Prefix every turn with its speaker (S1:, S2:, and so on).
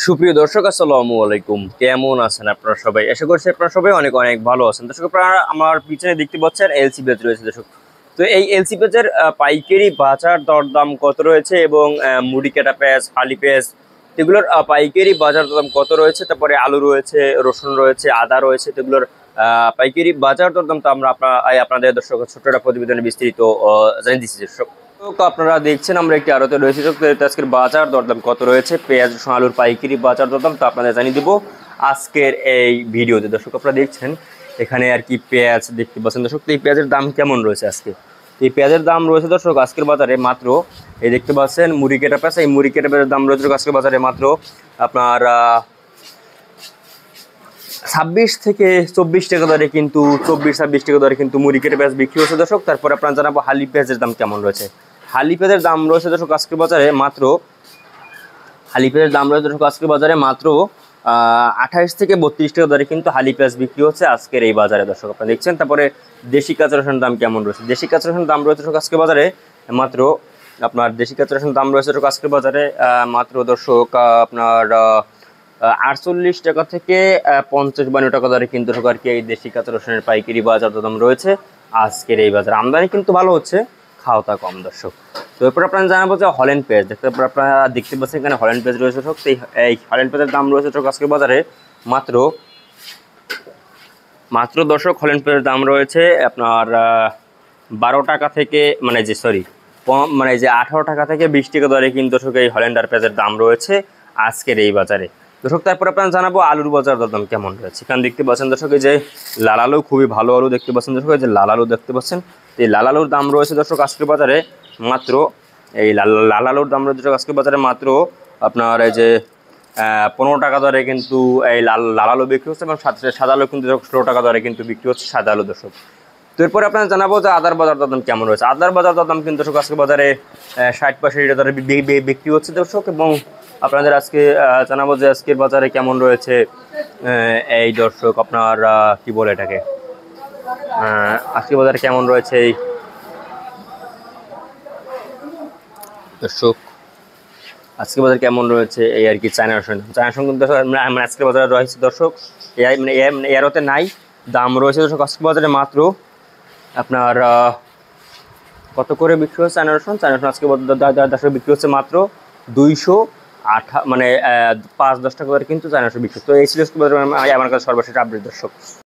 S1: সুপ্রিয় দর্শক, আসসালামু আলাইকুম। কেমন আছেন আপনারা সবাই? আশা করছি আপনারা সবাই অনেক অনেক ভালো আছেন। দর্শক, আপনারা আমার পিছনে দেখতে পাচ্ছেন এলসি পেঁয়াজ রয়েছে। দর্শক, তো এই এলসি পেঁয়াজের পাইকারি বাজার দরদাম কত রয়েছে এবং মুড়ি কাটা পেঁয়াজ, ফালি পেঁয়াজ এগুলোর পাইকারি বাজার দরদাম কত রয়েছে, তারপরে আলু রয়েছে, রসুন রয়েছে, আদা রয়েছে, এগুলোর পাইকারি বাজার দরদাম তো আমরা আপনাদের দর্শক ছোট্ট একটা প্রতিবেদনে বিস্তারিত জানিয়ে দিচ্ছি। দর্শক, তো আপনারা দেখছেন আমরা একটি আড়তে রয়েছে। আজকের বাজার দরদাম কত রয়েছে, পেঁয়াজ, রসুন, আলুর পাইকারি বাজার দরদাম তো আপনাদের জানিয়ে দিব আজকের এই ভিডিওতে। দর্শক, আপনারা দেখছেন এখানে আর কি পেঁয়াজ দেখতে পাচ্ছেন। দর্শক, এই পেঁয়াজের দাম কেমন রয়েছে আজকে? এই পেঁয়াজের দাম রয়েছে দর্শক আজকের বাজারে মাত্র, এই দেখতে পাচ্ছেন মুড়ি কেটা পেঁয়াজ, এই মুড়ি কেটা পেঁয়াজের দাম রয়েছে আজকের বাজারে মাত্র আপনার 26 থেকে 24 টাকা দরে, কিন্তু 24-26 টাকা দরে কিন্তু মুড়ি কেটে পেঁয়াজ বিক্রি হচ্ছে দর্শক। তারপর আপনারা জানাবো হালি পেঁয়াজের দাম কেমন রয়েছে। হালি পেঁয়াজের দাম রয়েছে দর্শক আজকের বাজারে মাত্র, হালি পেঁয়াজের দাম রয়েছে দর্শক আজকের বাজারে মাত্র 28 থেকে 32 টাকা দরে কিন্তু হালি পেঁয়াজ বিক্রি হচ্ছে আজকের এই বাজারে। দর্শক, আপনারা দেখছেন। তারপরে দেশি কাঁচা রসুনের দাম কেমন রয়েছে? দেশি কাঁচা রসুনের দাম রয়েছে দর্শক আজকের বাজারে মাত্র, আপনার দেশি কাঁচা রসুনের দাম রয়েছে দর্শক আজকের বাজারে মাত্র দর্শক আপনার 48 টাকা থেকে 50-52 টাকা দরে কিন্তু আর কি এই দেশি কাঁচা রসুনের পাইকারি বাজার দাম রয়েছে আজকের এই বাজার। আমদানি কিন্তু ভালো হচ্ছে, খাওয়াটা কম দর্শক। তো এরপর আপনারা জানাবো যে হল্যান্ড পেঁয়াজ, আপনারা দেখতে পাচ্ছেন এখানে হল্যান্ড পেঁয়াজ রয়েছে দর্শক। এই হল্যান্ড পেঁয়াজের দাম রয়েছে দর্শক আজকের বাজারে মাত্র দর্শক হল্যান্ড পেঁয়াজের দাম রয়েছে আপনার 12 টাকা থেকে মানে যে 18 টাকা থেকে 20 টাকা দরে কিন্তু দর্শক এই হল্যান্ডার পেঁয়াজের দাম রয়েছে আজকের এই বাজারে। দর্শক, তারপর আপনারা জানাবো আলুর বাজার দরদাম কেমন রয়েছে। এখানে দেখতে পাচ্ছেন দর্শক এই যে লাল আলু, খুবই ভালো আলু দেখতে পাচ্ছেন দর্শক, এই যে লাল আলু দেখতে পাচ্ছেন। এই লাল আলুর দাম রয়েছে দর্শক আজকের বাজারে মাত্র, এই লাল আলুর দাম রয়েছে দর্শক আজকের বাজারে মাত্র আপনার এই যে 15 টাকা দরে কিন্তু এই লাল আলু বিক্রি হচ্ছে, এবং সাদা আলু কিন্তু 16 টাকা দরে কিন্তু বিক্রি হচ্ছে সাদা আলু দর্শক। তো এরপরে আপনারা জানাবো যে আদার বাজার দরদাম কেমন রয়েছে। আদার বাজার দরদাম কিন্তু দর্শক আজকে বাজারে 60-65 টাকা দরে বিক্রি হচ্ছে দর্শক। এবং আপনাদের আজকে জানাবো যে আজকের বাজারে কেমন রয়েছে এই দর্শক আপনার কি বলে এটাকে, আজকের বাজারে কেমন রয়েছে এই দর্শক, আজকে বাজার কেমন রয়েছে এই আর কি চায়না রসুন কিন্তু মানে আজকের বাজারে রয়েছে দর্শক এর হতে নাই, দাম রয়েছে দর্শক আজকের বাজারে মাত্র আপনার কত করে বিক্রি হচ্ছে চায়না রসুন আজকে দর্শক বিক্রি হচ্ছে মাত্র 208, মানে 5-10 টাকা করে কিন্তু চায়না রসুন বিক্রি। তো এই ছিল আমার কাছে সর্বশেষ আপডেট দর্শক।